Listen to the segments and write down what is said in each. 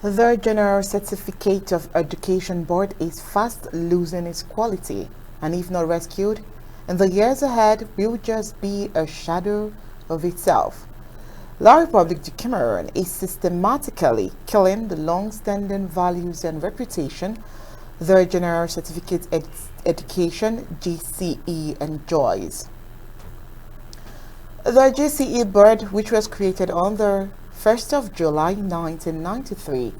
The General Certificate of Education Board is fast losing its quality, and if not rescued, in the years ahead will just be a shadow of itself. La République du Cameroon is systematically killing the long-standing values and reputation the General Certificate Education (GCE) enjoys. The GCE Board, which was created on the 1st of July 1993,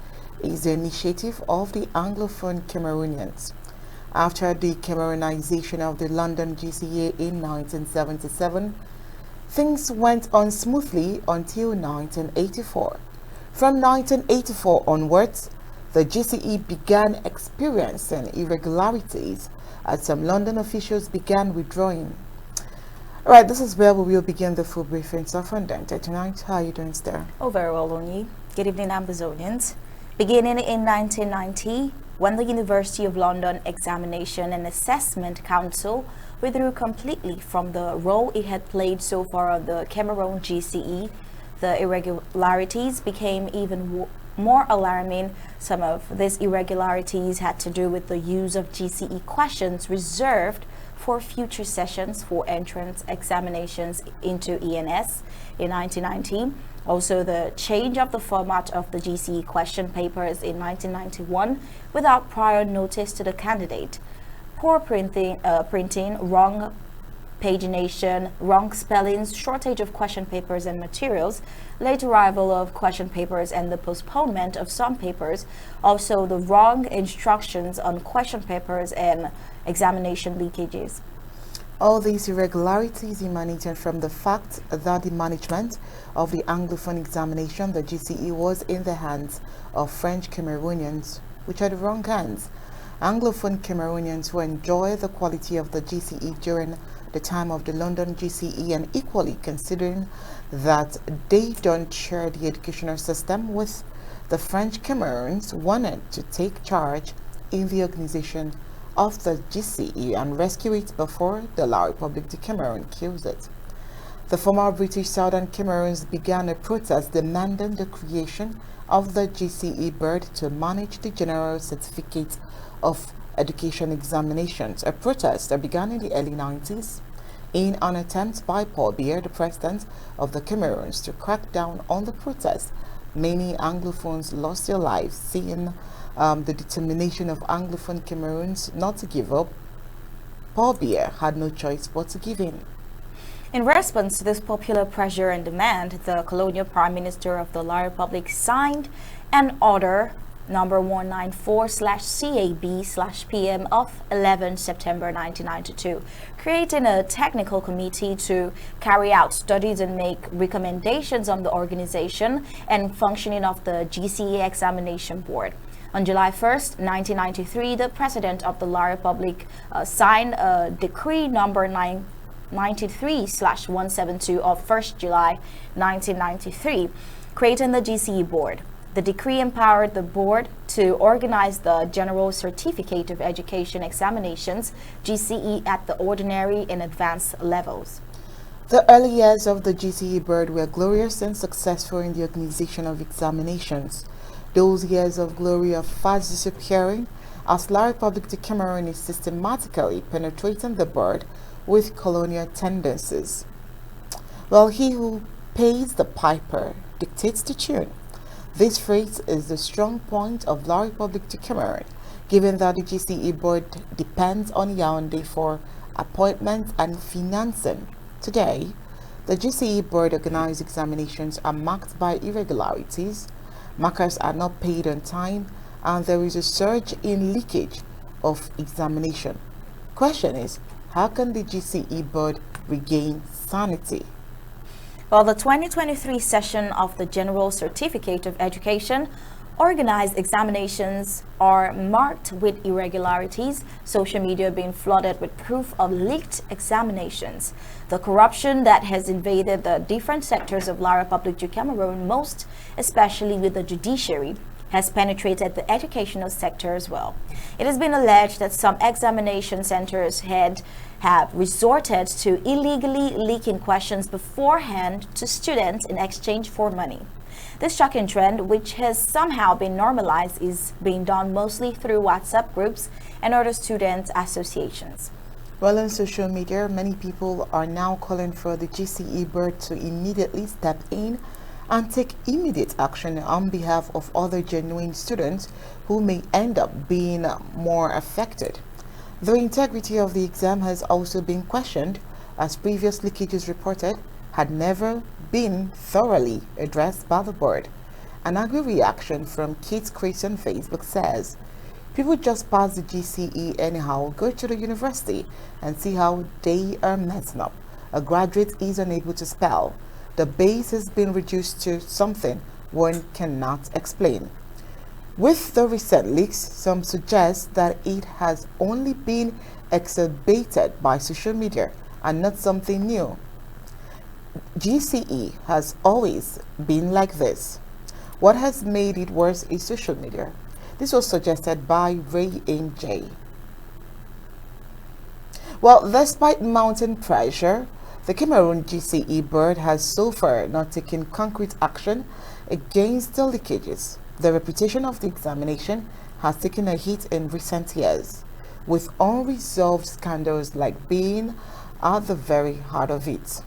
is the initiative of the Anglophone Cameroonians. After the Cameroonization of the London GCE in 1977, things went on smoothly until 1984. From 1984 onwards, the GCE began experiencing irregularities as some London officials began withdrawing. All right, this is where we will begin the full briefings of Undaunted tonight. How are you doing, Star? Oh, very well, Onyi. Good evening, Ambazonians. Beginning in 1990, when the University of London Examination and Assessment Council withdrew completely from the role it had played so far on the Cameroon GCE, the irregularities became even more alarming. Some of these irregularities had to do with the use of GCE questions reserved for future sessions for entrance examinations into ENS in 1990. Also, the change of the format of the GCE question papers in 1991 without prior notice to the candidate. Poor printing, wrong pagination, wrong spellings, shortage of question papers and materials, late arrival of question papers and the postponement of some papers, also the wrong instructions on question papers and examination leakages. All these irregularities emanated from the fact that the management of the Anglophone examination, the GCE, was in the hands of French Cameroonians, which are the wrong hands. Anglophone Cameroonians who enjoy the quality of the GCE during the time of the London GCE, and equally considering that they don't share the educational system with the French Cameroons, wanted to take charge in the organization of the GCE and rescue it before the La République du Cameroon kills it. The former British Southern Cameroons began a protest demanding the creation of the GCE Board to manage the General Certificate of Education examinations, a protest that began in the early 90s in an attempt by Paul Biya, the president of the Cameroons, to crack down on the protest. Many Anglophones lost their lives, seeing the determination of Anglophone Cameroons not to give up. Paul Biya had no choice but to give in. In response to this popular pressure and demand, the colonial prime minister of the La Republic signed an order number 194/CAB/PM of 11 September 1992, creating a technical committee to carry out studies and make recommendations on the organization and functioning of the GCE Examination Board. On July 1st, 1993, the president of the La Republic signed a decree number 93/172 of 1st July 1993, creating the GCE Board. The decree empowered the board to organize the General Certificate of Education examinations, GCE, at the ordinary and advanced levels. The early years of the GCE Board were glorious and successful in the organization of examinations. Those years of glory are fast disappearing as La République du Cameroon is systematically penetrating the board with colonial tendencies. Well, he who pays the piper dictates the tune. This phrase is the strong point of La République du Cameroon, given that the GCE Board depends on Yaoundé for appointments and financing. Today, the GCE Board organized examinations are marked by irregularities, markers are not paid on time, and there is a surge in leakage of examination. Question is, how can the GCE Board regain sanity? Well, the 2023 session of the General Certificate of Education organized examinations are marked with irregularities, social media being flooded with proof of leaked examinations. The corruption that has invaded the different sectors of La République du Cameroon, most especially with the judiciary, has penetrated the educational sector as well. It has been alleged that some examination centers have resorted to illegally leaking questions beforehand to students in exchange for money. This shocking trend, which has somehow been normalized, is being done mostly through WhatsApp groups and other student associations. Well, on social media, many people are now calling for the GCE Board to immediately step in and take immediate action on behalf of other genuine students who may end up being more affected. The integrity of the exam has also been questioned, as previous leakages reported had never been thoroughly addressed by the board. An angry reaction from Kids Chris on Facebook says, "People just pass the GCE anyhow, go to the university and see how they are messing up. A graduate is unable to spell. The base has been reduced to something one cannot explain." With the recent leaks, some suggest that it has only been exacerbated by social media and not something new. GCE has always been like this. What has made it worse is social media. This was suggested by Ray N.J. Well, despite mounting pressure, the Cameroon GCE Board has so far not taken concrete action against the leakages. The reputation of the examination has taken a hit in recent years, with unresolved scandals like being at the very heart of it.